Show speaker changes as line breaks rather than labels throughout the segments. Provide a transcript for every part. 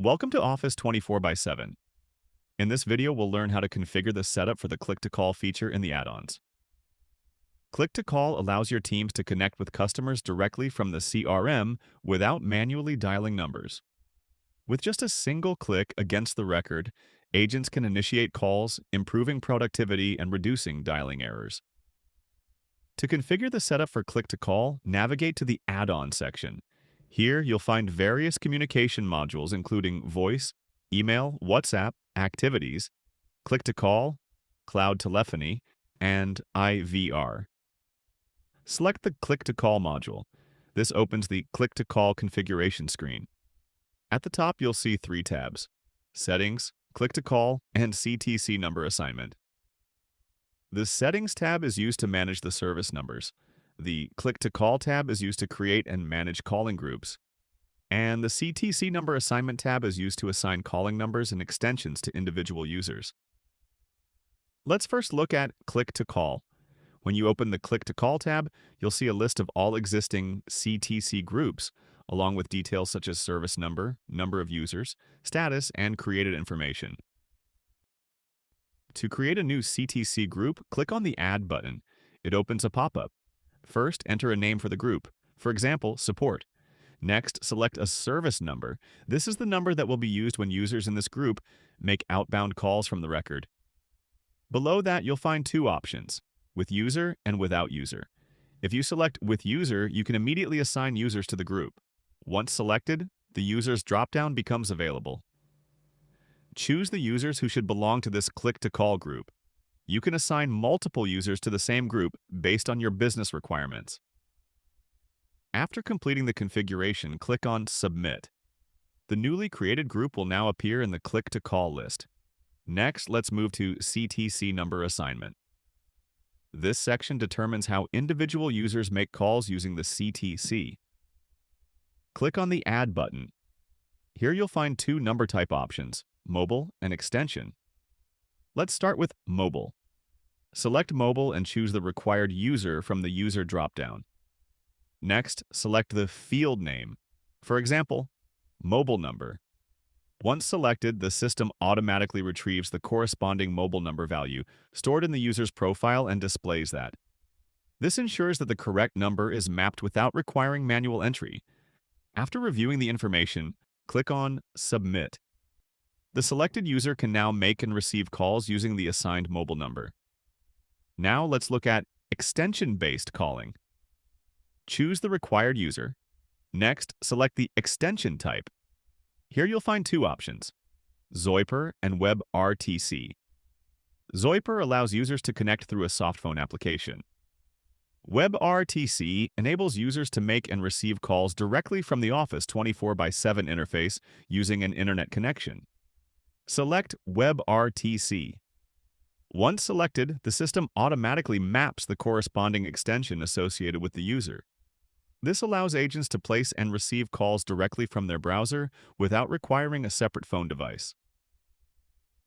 Welcome to Office 24by7. In this video, we'll learn how to configure the setup for the Click-to-Call feature in the add-ons. Click-to-Call allows your teams to connect with customers directly from the CRM without manually dialing numbers. With just a single click against the record, agents can initiate calls, improving productivity and reducing dialing errors. To configure the setup for Click-to-Call, navigate to the Add-on section. Here, you'll find various communication modules including voice, email, WhatsApp, activities, click-to-call, cloud telephony, and IVR. Select the click-to-call module. This opens the click-to-call configuration screen. At the top, you'll see three tabs: Settings, Click-to-Call, and CTC number assignment. The Settings tab is used to manage the service numbers. The Click-to-Call tab is used to create and manage calling groups. And the CTC number assignment tab is used to assign calling numbers and extensions to individual users. Let's first look at Click-to-Call. When you open the Click-to-Call tab, you'll see a list of all existing CTC groups, along with details such as service number, number of users, status, and created information. To create a new CTC group, click on the Add button. It opens a pop-up. First, enter a name for the group, for example, support. Next, select a service number. This is the number that will be used when users in this group make outbound calls from the record. Below that, you'll find two options: with user and without user. If you select with user, you can immediately assign users to the group. Once selected, the users dropdown becomes available. Choose the users who should belong to this click-to-call group. You can assign multiple users to the same group based on your business requirements. After completing the configuration, click on Submit. The newly created group will now appear in the Click-to-Call list. Next, let's move to CTC number assignment. This section determines how individual users make calls using the CTC. Click on the Add button. Here you'll find two number type options: mobile and extension. Let's start with mobile. Select mobile and choose the required user from the user dropdown. Next, select the field name. For example, mobile number. Once selected, the system automatically retrieves the corresponding mobile number value stored in the user's profile and displays that. This ensures that the correct number is mapped without requiring manual entry. After reviewing the information, click on Submit. The selected user can now make and receive calls using the assigned mobile number. Now let's look at extension-based calling. Choose the required user. Next, select the extension type. Here you'll find two options: Zoiper and WebRTC. Zoiper allows users to connect through a softphone application. WebRTC enables users to make and receive calls directly from the Office24by7 interface using an internet connection. Select WebRTC. Once selected, the system automatically maps the corresponding extension associated with the user. This allows agents to place and receive calls directly from their browser without requiring a separate phone device.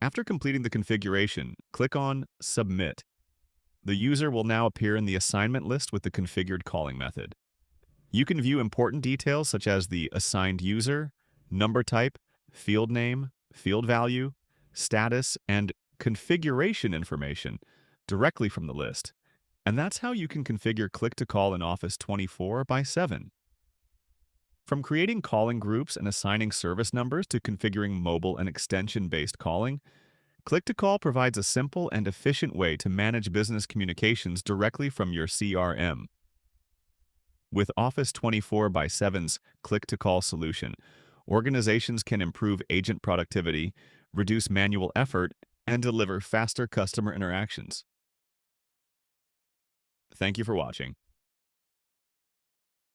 After completing the configuration, click on Submit. The user will now appear in the assignment list with the configured calling method. You can view important details such as the assigned user, number type, field name, field value, status, and configuration information directly from the list. And that's how you can configure Click-to-Call in Office 24by7. From creating calling groups and assigning service numbers to configuring mobile and extension-based calling, Click-to-Call provides a simple and efficient way to manage business communications directly from your CRM. With Office 24by7's Click-to-Call solution, organizations can improve agent productivity, reduce manual effort, and deliver faster customer interactions. Thank you for watching.